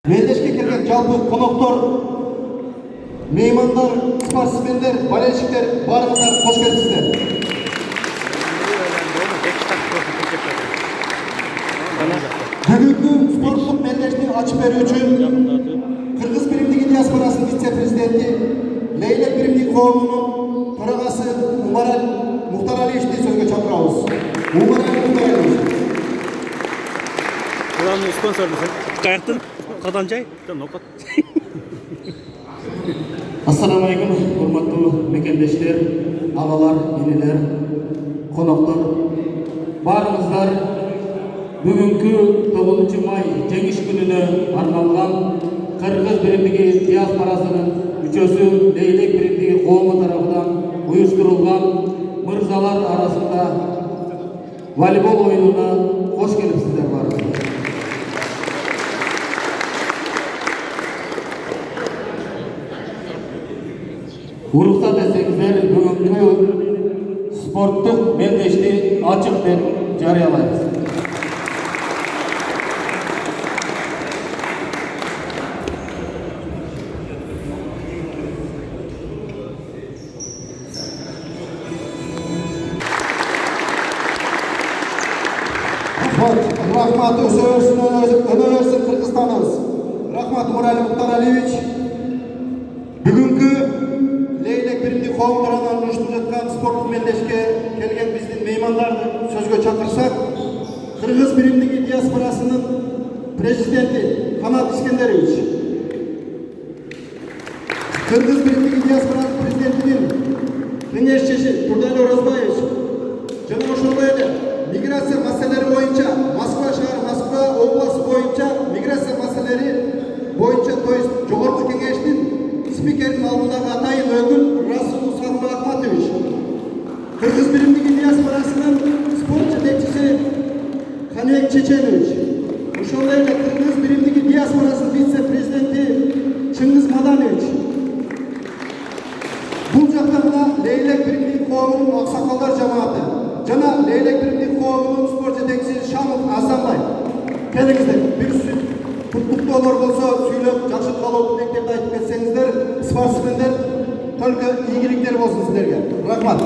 Мелдешке келген жалпы қонақтар, меймандар, спортсмендер, болельщиктер барлықтары қош келіпсіздер. Бүгінгі спорттық мелдешті ашып беру үшін Қырғыз биримдиги диаспорасының вице-президенті Лейлек биримдиги коомунун төрагасы Умараль Мухтаралиевичти сөзгө чакырабыз. Умараль Мухтаралиевич. Buranın sponsoru Kayak'tın Kadançay. Assalamu alaikum, hurmatlı mekendeshler, ağalar, eneler, konaklar. Barыңыздар бүгүнкү 9 май жеңиш күнүнө арналган Кыргыз биримдиги диаспорасынын мүчөсү Лейлек биримдиги коому тарабынан уюштурулган мырзалар арасында волейбол оюнуна кош келипсиздер барыңыздар. Уруксат этсеңиздер, бүгүнкү спорттук мелдешти ачык деп жарыялайбыз. Рахмат, өне өрсін Кыргызстаныбыз. Рахмат, Умараль Мухтаралиевич. Бүгүнкү Лейлек биримдиги коом тарабынан уюштуруп жаткан спорттук мелдешке келген биздин меймандарды сөзгө чакырсак, Кыргыз биримдиги диаспорасынын президенти Канат Искендерович, Кыргыз биримдиги диаспорасынын президентинин кеңешчиси Турдалий Орозбаевич жана ошондой эле миграция маселелери боюнча Москва шаар, Москва областы боюнча миграция маселелери боюнча, то есть жогорку кеңештин спикердин алдындагы атайын өкүл Расул Сагынбай Ахматович, Кыргыз биримдиги диаспорасынын спорт жетекчиси Ханыбек Чеченович, ошондой эле Кыргыз биримдиги диаспорасынын вице-президенти Чыңгыз Маданович. Бул жакта мына Лейлек биримдиги коомунун аксакалдар жамааты жана Лейлек биримдиги коомунун спорт жетекчиси Шамов Асанбай. Келиңиздер, бир сүз куттуктоолор болсо сүйлөп, жакшы каалоо тилектерди айтып кетсеңиздер, спортсмендер, только ийгиликтер болсун силерге. Рахмат.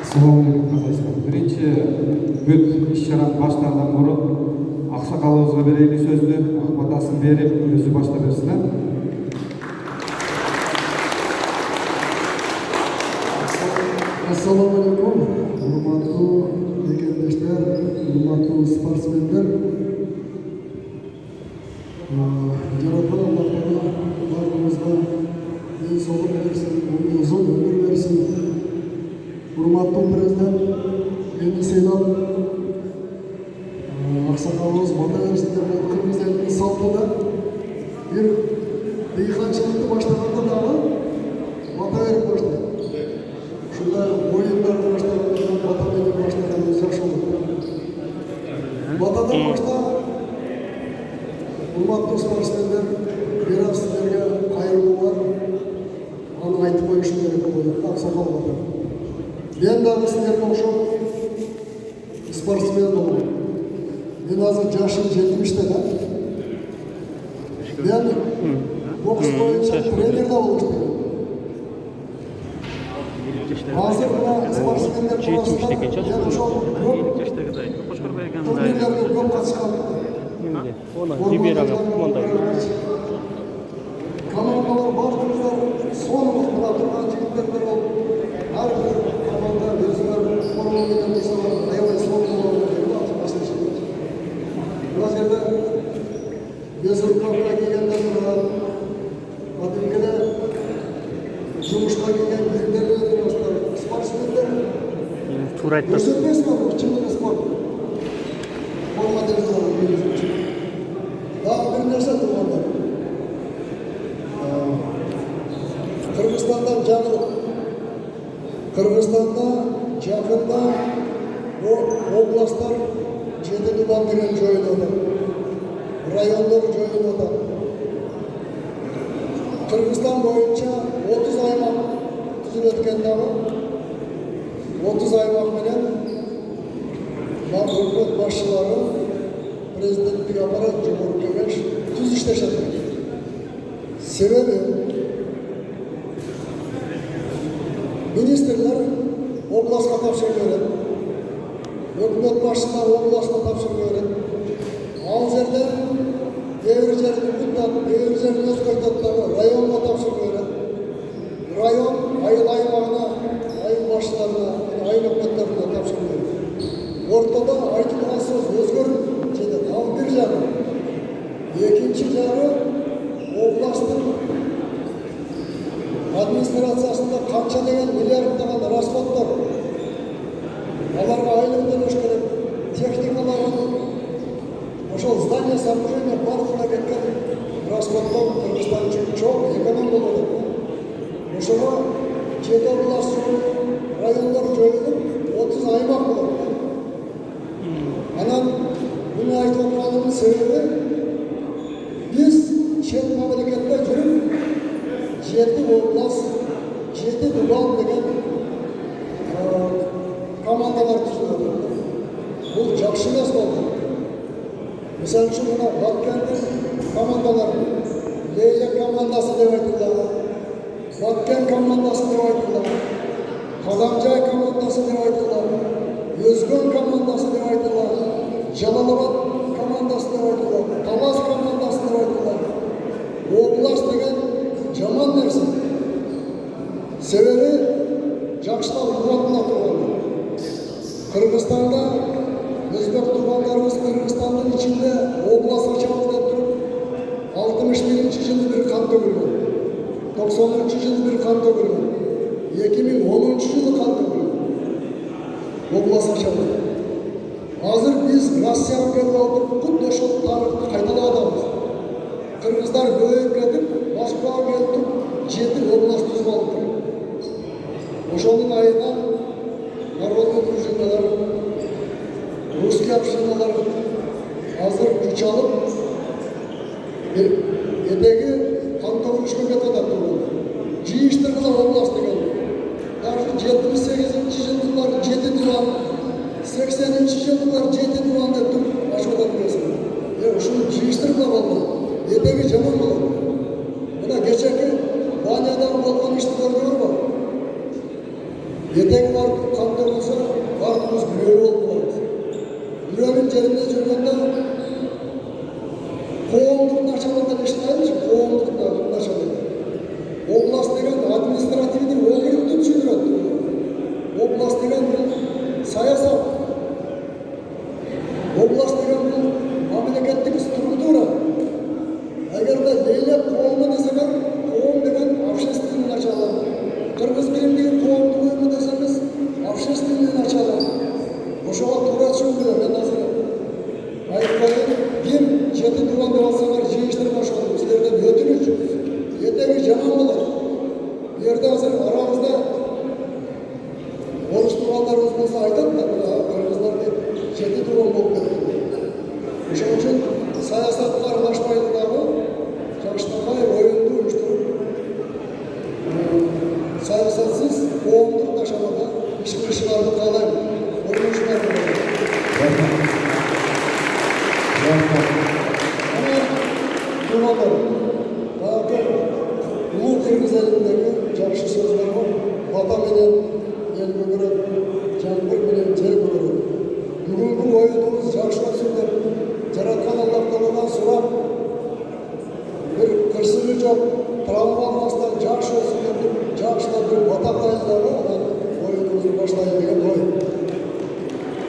Assalamu alaikum. Birinchi бүт иш-чараны баштаардан мурун аксакалыбызга берели сөздү, акбатасын берип, өзү баштап берсин. Assalamu alaikum. Hurmatlı mekendeshler, hurmatlı sportsmenler. Yaratan Allah Teala barımızda en sağlık versin, uzun ömür versin. Hurmatlı prezident, beni selam. Aksakalımız bana versin de Kırgız elinin saltında bir deyhançılıkta başlaganda dağı bata verip başladı. Şurada oyunlarda başlayan, Bata'da başlayan özyaş oldu. Bata'dan başta hurmatlı sportsmenler, biraz sizlerge hayırlı var. Onu aytıp koyuşum gerek oldu. Aksakal Bata. Ben de sizlerge oşum sportsmen oldum. Ben hazır yaşım 70'te de. Ben boks boyunca trener de olmuştum. Hazır buna sportsmenler burasında yani çok turnirlerde çok katışkan. Kanallar bardımızda sonumuz buna durgan jigitlerdir ol. Her bir komanda özler, formalı insanlar, ayağına sonumuz olmalı. Biraz yerde gözüm kapıya gelgenler var. Adilgene жұмышқа келген біздерді достар, спортсмендер көрсетпес бар, шынымен спорт. Қолға дәрістері негізі үшін. Дағы бір нәрсе тұрғандар. Қырғызстандан жаңылық. Қырғызстанда жақында областар 7 дудан деген жойылады. Райондар жойылады. Kırgızistan boyunca 30 aymak tüzülötken dağı 30 aymak bilen өкмөт башчылары, президенттик аппарат, жогорку кеңеш түз иштешет. Себеби министрлер областка тапшырып берет, өкмөт башчылары областка тапшырып берет. Ал жерде кээ жерди куттап, кээ жерди өзгөртөт дагы районго тапшырып берет. Район айыл аймагына, айыл башчыларына, айыл өкмөттөрүнө тапшырып берет. Ортодо айтылган сөз өзгөрүп жетет. Ал бир жагы. Экинчи жагы областтын администрациясында канча деген миллиарддаган расходдор. Аларга айлык төлөш керек, техникаларын, ошол здание сооружения барлыгына кеткен расходдор Кыргызстан үчүн чоң эконом болот. Ошого 7 область райондор жойулуп 30 аймак болот. Анан буну айтып отурганымдын себеби биз чет мамлекетте жүрүп 7 область, 7 дубал деген командалар түзүлөт. Бул жакшы эмес болду. Мисалы үчүн мына Баткендин командалары, Лейлек командасы деп айтылат, Баткен командасы деп айтылат, Кадамжай командасы деп айтылат, Өзгөн командасы деп айтылат, Жалалабад командасы деп айтылат, Талас командасы деп айтылат. Область деген жаман нерсе. Себеби жакшылап угатына турган. Кыргызстанда өзбек туугандарыбыз Кыргызстандын ичинде область ачабыз деп туруп 61-жылы бир кан төгүлгөн. 90-жылы бир кан төгүлгөн. 2010-жылы кан төгүлгөн. Область ачабыз. Азыр биз Россияга келип алып кудду ошол тарыхты кайталап атабыз. Кыргыздар көбөйүп кетип, Москвага келип 7 область түзүп алды. Ошонун айынан народный дружиналар, русский общиналар азыр күч алып, этеги кан төгүлүшкө кетип атат. Жыйыштыргыла область деген. Даже 78-жылдыклар 7 диван, 80-жылдыклар 7 диван деп туруп ашып атат эмеспи? Ушуну жыйыштыргыла болду. Этеги жаман болот. Мына кечеки Банияда болгон ишти көрдүңөрбү? Этеги барып кан төгүлсө, бардыгыбыз күлөө болуп калабыз. Күлөөнүн жеринде жүргөндө коомдук началдан иштейбиз, коомдук началдан. Область деген административдик округду түзүлөт. Область деген саясат. Область деген мамлекеттик структура. Эгерде Лейлек коому десеңер, коом деген общественный начало. Кыргыз биримдиги коомдук уюму десеңиз, общественный начало. Ошого туура түшүнүп келем. Мен азыр айтпайын, ким 7 диван деп алсаңар жыйыштырып ошол силерден өтүнүч. Этеги жаман болот. Бу жерде азыр арабызда орус туугандарыбыз болсо айтат да, кыргыздар деп 7 диван болуп кетти. Ошон үчүн саясатка аралашпайды дагы, жакшынакай оюнду уюштуруп, саясатсыз коомдук ташабада иш кылышыңарды каалайм. Туугандар, багы улуу кыргыз элиндеги жакшы сөздөр бар. Бата менен эл көгөрөт, жаңбыр менен жер көгөрөт. Бүгүнкү оюнубуз жакшы өтсүн деп жараткан Аллах Тааладан сурап, бир кырсыгы жок, травма албастан жакшы өтсүн деп жакшылап бир бата кайдагы оюнубузду баштайын деген ой.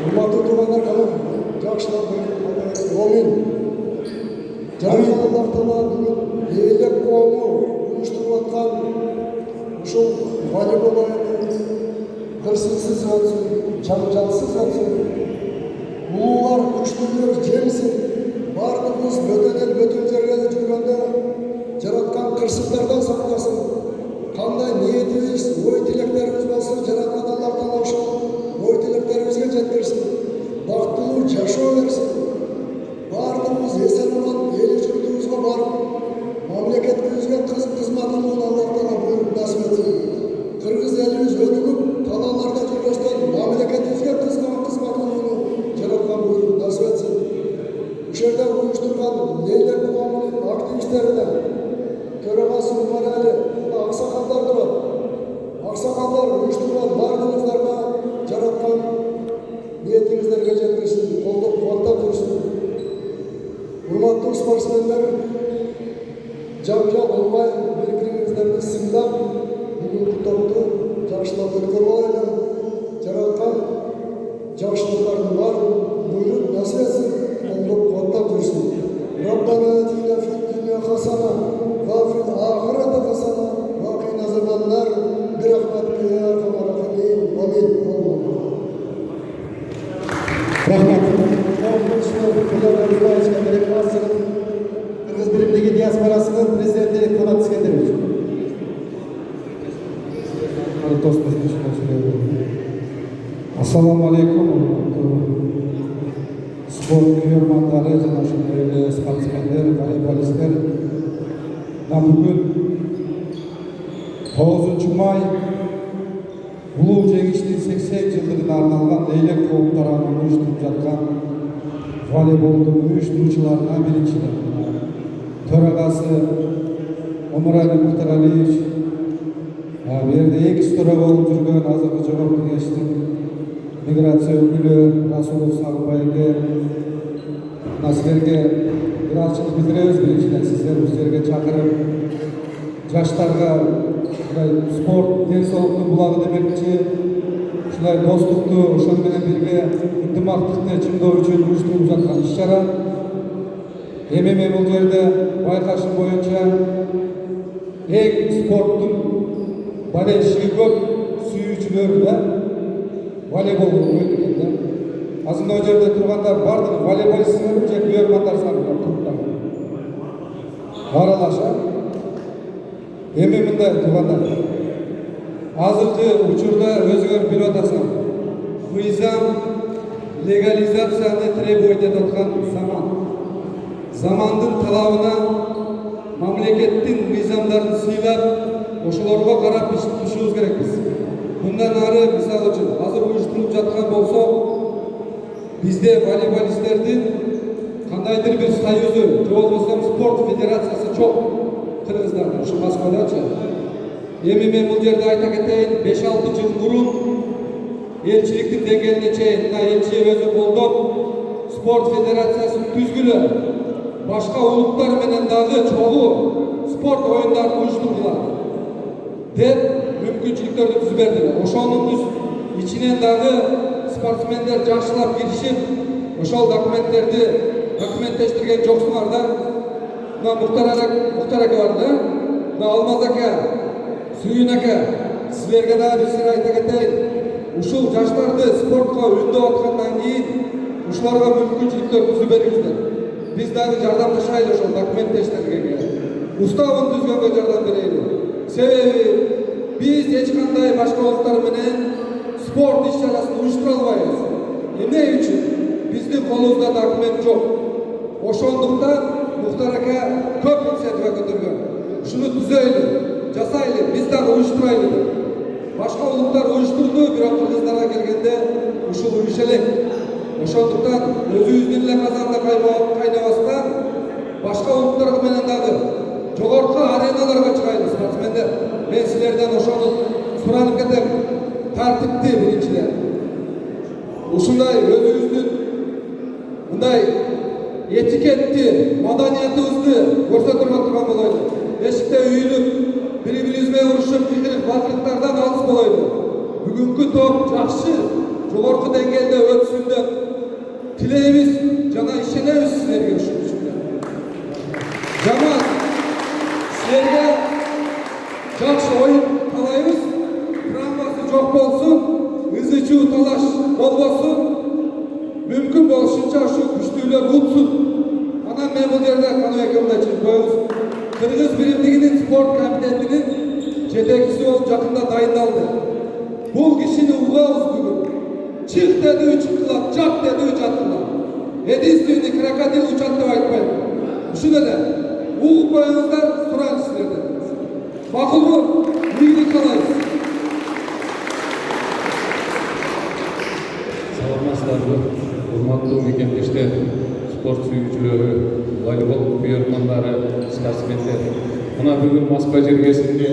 Урматтуу туугандар, кана жакшылап Омин. Жараткан Аллах Таала бүгүн Лейлек коому уюштуруп аткан ушул волейбол оюну кырсыксыз өтсүн, жаңжалсыз өтсүн. Улуулар, күчтүүлөр жеңсин. Бардыгыбыз бөтөн жерге жүргөндө жараткан кырсыктардан сактасын. Кандай ниетибиз, ой тилектерибиз болсо, жараткан Аллах Таала ошол ой тилектерибизге жеткирсин. Бактылуу жашоо берсин. Бардыгыбыз эсен-аман эл журтубузга барып, мамлекетибизге кызматын Аллах Таала буйруп насип этсин. Кыргыз элибиз өнүгүп, талааларда жүргөстөн мамлекетибизге кызматын жараткан жерде уюштурган Leylek коомунун активисттерине төрагасы Умарали аксакалдар турат. Аксакалдар уюштурган бардыгыңыздарга жараткан ниетиңиздерге жеткиришин, колдоп кубаттап жүрүшүн. Урматтуу спортсмендер, жамжал болбой бири-бириңиздерди сыйлап, бүгүнкү топту жакшылап өткөрүп алайлы. Жараткан жакшылыктардын баарын буйруп насип этсин, колдоп кубаттап жүрүшүн. Rabbana atina fid dunya hasana va fil akhirati hasana va qina azabannar bi rahmatika ya arhamar rahimin. Amin. Rahmat. Kırgız birimdagi diasporasının prezidenti Kanat İskenderovich. Assalomu alaykum. Sport kuyurmanlari, jana shunday sportsmenlar, voleybolistlar. Bugun 9-may Ulug' Жеңиштин 80-жылдыгына арналган Leylek коомдарынын уюштуруп жаткан волейболдун уюштуруучуларына биринчиден төрагасы Омурали Мухтаралиевич, берде экс төрага болуп жүргөн азыркы жогорку кеңештин миграция өкүлү Расулов Сагынбайге, силерге бир ачылык билдиребиз. Биринчиден сиздерди жерге чакырып, жаштарга спорт ден соолуктун булагы демекчи, ушулай достукту, ошол менен бирге ынтымактыкты чыңдоо үчүн уюштуруп жаткан иш-чара. Эми мен бул жерде байкашым боюнча эң спорттун болельшиги көп сүйүүчүлөр да волейбол ойнойт экен да. Азыр мына жерде тургандар бардыгы волейболистсиңерби же күйөрмандар саналат туруптар? Аралаша. Эми мындай тургандар. Азыркы учурда өзүңөр билип атасың. Мыйзам легализацияны требует этип аткан заман. Замандын талабына мамлекеттин мыйзамдарын сыйлап, ошолорго карап иш түшүбүз керекпиз. Мындан ары мисалы үчүн азыр уюштуруп жаткан болсо, бизде волейболисттердин кандайдыр бир союзу, же болбосо спорт федерациясы жок кыргыздарда, ушу Москвадачы. Эми мен бул жерде айта кетейин, 5-6 жыл мурун элчиликтин деңгээлине чейин мына элчи өзү колдоп, спорт федерациясын түзгүлө, башка улуттар менен дагы чогуу спорт оюндарын уюштургула деп мүмкүнчүлүктөрдү түзүп бердилер. Ошонун ичинен дагы спортсмендер жакшылап киришип, ошол документтештирген жоксуңар да. Мына Мухтар ака бар да, мына Алмаз ака, Сүйүн ака, силерге дагы бир сыр айта кетейин. Ушул жаштарды спортко үндөп аткандан кийин ушуларга мүмкүнчүлүктөр түзүп бериңиздер. Биз дагы жардамдашайлы ошол документтештиргенге. Уставын түзгөнгө жардам берели. Себеби биз эч кандай башка улуттар менен спорт иш-чарасын уюштура албайбыз. Эмне үчүн? Биздин колубузда документ жок. Ошондуктан Мухтар ака көп инициатива көтөргөн. Ушуну түзөйлү, жасайлы, биз дагы уюштурайлы деп. Башка улуттар уюштурду, бирок кыргыздарга келгенде ушул уюш элек. Ошондуктан өзүбүздүн эле казанда кайнабастан башка улуттар менен дагы жогорку ареналарга чыгайлы спортсмендер. Мен силерден ошону суранып кетем. Тартипти биринчиден. Ушундай өзүбүздүн мындай этикетти, маданиятыбызды көрсөтүп турган болойлу. Эшикте үйүлүп, бири-бирибиз менен урушуп, кыйкырык батырыктардан алыс болойлу. Бүгүнкү топ жакшы, жогорку деңгээлде өтсүн деп тилейбиз жана ишенебиз силерге ушул үчүн. Жаман силерге жакшы оюн талайбыз. Травмасы жок болсун, ызычуу талаш болбосун. Мүмкүн болушунча ушу күчтүүлөр утсун. Анан мен бул жерде Каныбек мындай чыгып коебуз. Кыргыз биримдигинин спорт комитетинин жетекчиси болуп жакында дайындалды. Бул кишини угабыз бүгүн. Чык деди, чыккылап, жат деди, жаткылап. Единственный крокодил учат деп айтпайм. Ушул эле угуп коюңуздар, сурайм силерден. Макулбу? Ийгилик каалайбыз. Саламатсыздарбы, урматтуу мекемдештер, спорт сүйүүчүлөрү, волейбол күйөрмандары, спортсмендер. Мына бүгүн Москва жергесинде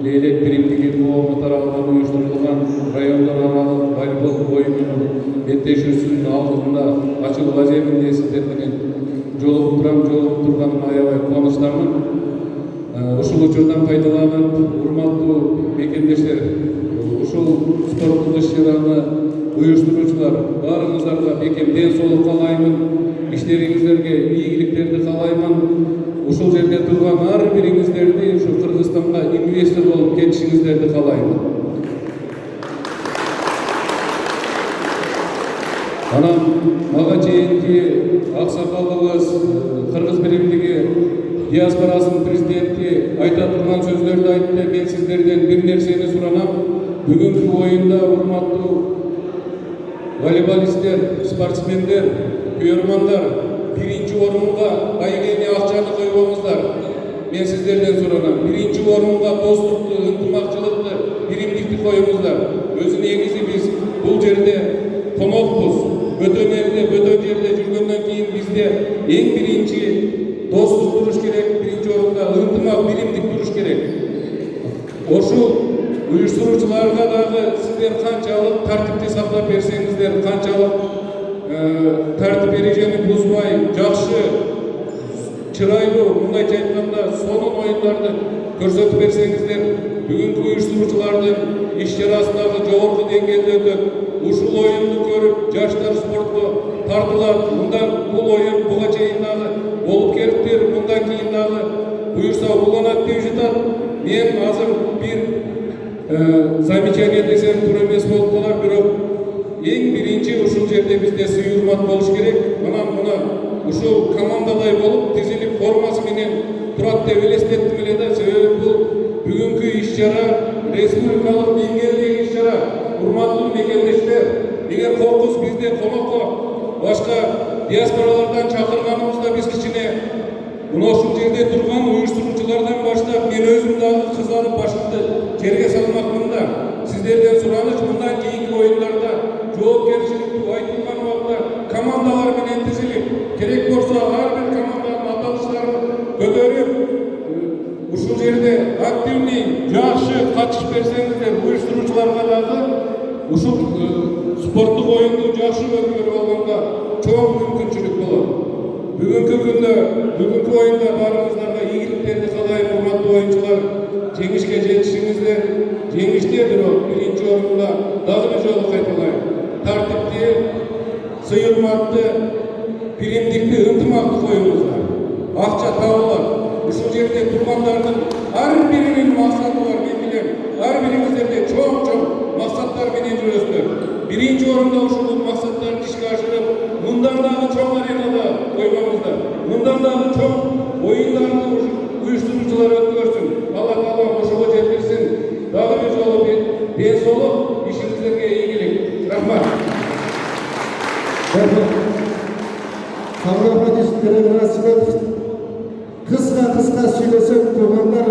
Leylek биримдиги коому тарабынан уюштурулган райондор аралык волейбол оюнунун беттешүүсүнүн алдында ачылуу ажеминде сиздер менен жолугуп турганыма аябай кубанычтамын. Ушул учурдан пайдаланып, урматтуу мекендештер, ушул спорттук иш-чараны уюштуруучулар, баарыңыздарга бекем ден соолук каалаймын, иштериңиздерге ийгиликтерди каалаймын. Ушул жерде турган ар бириңиздерди ушу Кыргызстанга инвестор болуп кетишиңиздерди каалаймын. Анан мага чейинки аксакалыбыз, Кыргыз биримдиги диаспорасынын президенти айта турган сөздөрдү айтты. Мен сиздерден бир нерсени суранам. Бүгүнкү оюнда урматтуу волейболисттер, спортсмендер, күйөрмандар, биринчи орунга байгени акчаны койбоңуздар. Мен сиздерден суранам. Биринчи орунга достукту, ынтымакчылыкты, биримдикти коюңуздар. Өзү негизи биз бул жерде конокпуз. Бөтөн элде, бөтөн жерде жүргөндөн кийин бизде эң биринчи достук туруш керек, биринчи орунда ынтымак, биримдик туруш керек. Ошол уюштуруучуларга дагы сиздер канчалык тартипти сактап берсеңиздер, канчалык тартип эрежени бузбай, жакшы, чырайлуу, мындайча айтканда, сонун оюндарды көрсөтүп берсеңиздер, бүгүнкү уюштуруучулардын иш-чарасындагы жогорку деңгээлде өтөт. Ушул оюнду көрүп, жаштар спортко тартылат. Мындан бул оюн буга чейин дагы болуп келиптир. Мындан кийин дагы буюрса уланат деп жатат. Мен азыр бир замечание десем туура эмес болуп калар, бирок эң биринчи ушул жерде бизде сый урмат болуш керек. Анан мына ушул командалай болуп тизилип формасы менен турат деп элестеттим эле да. Себеби бул бүгүнкү иш-чара республикалык деңгээлдеги иш-чара. Урматтуу мекендештер, эгер кокус бизде конокко башка диаспоралардан чакырганыбызда биз кичине мына ушул жерде турган уюштуруучулардан баштап мен өзүм дагы кызарып башымды жерге салмакмын да. Сиздерден сураныч, мындан кийинки оюндарда жоопкерчиликтүү айтылган убакта командалар менен тизилип, керек болсо ар бир команданын аталыштарын көтөрүп, ушул жерде активный, жакшы катышып берсеңиздер, уюштуруучуларга дагы ушул спорттук оюнду жакшы өткөрүп алганга чоң мүмкүнчүлүк болот. Бүгүнкү күндө, бүгүнкү оюнда баарыңыздарга ийгиликтерди каалайм, урматтуу оюнчулар. Жеңишке жетишиңиздер, жеңиште бирок биринчи орунда дагы бир жолу кайталайм. Тартипти, сый урматты, биримдикти, ынтымакты коюңуздар. Акча табылат. Ушул жерде тургандардын ар биринин максаты бар, мен билем. Ар бириңиздерде чоң максаттар менен жүрөсүздөр. Биринчи орунда ушул максаттарды ишке ашырып, мындан дагы чоң аренада койбоңуздар. Мындан дагы чоң оюндарды уюштуруучулар өткөрсүн. Алла таалам ошого жеткирсин. Дагы бир жолу ден соолук, ишиңиздерге ийгилик. Рахмат. Кыска сүйлөсөк, тургандар,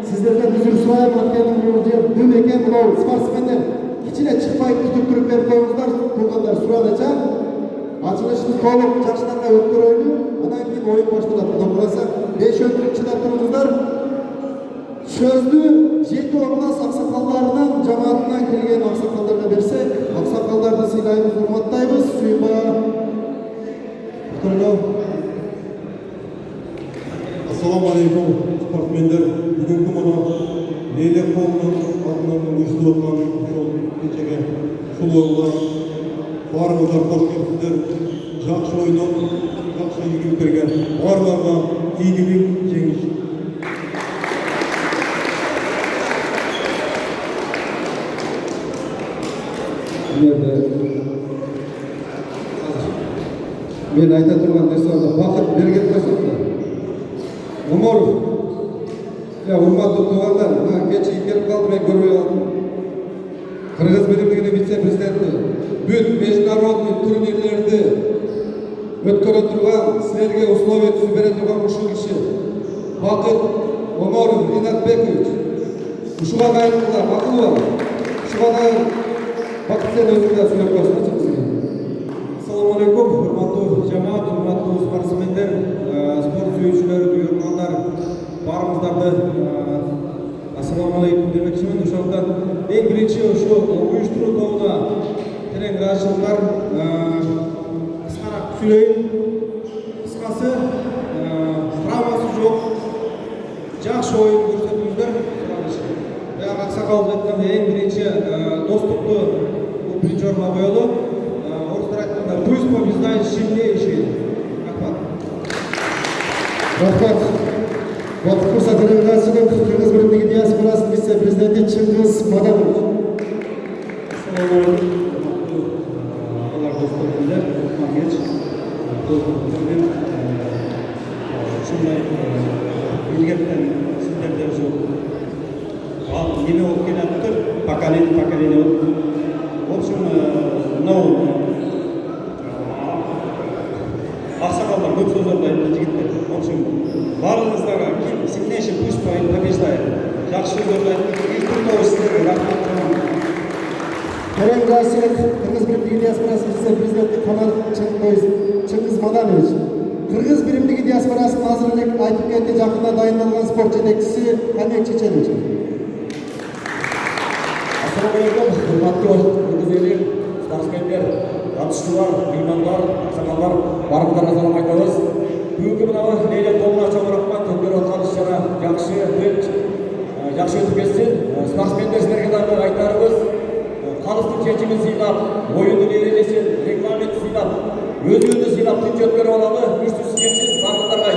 сиздерден үзүр сурайм, анткени бул жер дым экен, мынау спортсмендер кичине чыкпай күтүп туруп берип коюңуздар, тургандар сурадыча. Ачылышты толук жаштарга өткөрөлү, андан кийин оюн башталат. Кудай кааласа 5 өтүп чыдап туруңуздар. Сөздү 7 облас аксакалдарынан, жамаатынан келген аксакалдарга берсек, аксакалдарды сыйлайбыз, урматтайбыз. Assalamu alaikum sportmenler. Бүгүнкү мына Leylek коомунун алдынан уюштуруп аткан ушул кечеге ушул оюнга баарыңыздар кош келипсиздер. Жакшы ойноп, жакшы ийгиликтерге баарларга ийгилик, жеңиш. Мен айта турган нерсе бакыт берген көрсөттү. Оморов, урматтуу туугандар, мына кечээ келип калды, мен көрбөй калдым. Кыргыз биримдигинин вице-президенти, бүт международный турнирлерди өткөрө турган, силерге условия түзүп бере турган ушул киши. Бакыт Оморов Ринатбекович. Ушуга кайрылгыла, макулбу? Ушуга дагы Бакыт сен өзүң да сүйлөп койсуңчу. Assalamu alaikum, hurmatli jamoat, hurmatli ең бірінші ошо уюштуруу тобуна терең ыраазычылыктар кыскараак сүйлөйүн. Кыскасы травмасы жок, жакшы оюн көрсөтүңүздөр. Баягы Аксакалов айткандай эң биринчи достукту бул биринчи орунга коелу. Орустар айтканда пусть побеждает сильнейший. Рахмат. Батыр Мырза делегацияның Кыргыз биримдиги диаспорасынын вице-президенти Чыңгыз Маданович. Неме болып келатыр, поколение. В общем, мынау ақсақалдар көп сөздерді айтты жігіттер. В общем, барлығыңыздарға сильнейший пусть побеждает. Жақсы сөздерді айтты. Үйіртін сіздерге рахмет. Терең ыраазычылык Кыргыз биримдиги диаспорасынын вице-президенти Камал Чыңгыз Маданович. Кыргыз биримдиги диаспорасынын азыр эле айтып кетти, жакында дайындалган спорт жетекчиси Хамек Чеченович. Assalamualaikum, hurmatli Kırgız eli, sportsmenler, katışçılar, meymanlar, aksakallar, barыңыздарга салам айтабыз. Бүгүнкү мынау Лейлек тобуна чоң рахмат, өткөрүп аткан иш-чара жакшы өтүп кетсин. Спортсмендер силерге дагы айтарыбыз, калыстын чечимин сыйлап, оюндун эрежесин, регламентин сыйлап, өзүңүздү сыйлап тынч өткөрүп алалы, күчтүүсү кетсин. Барыңыздарга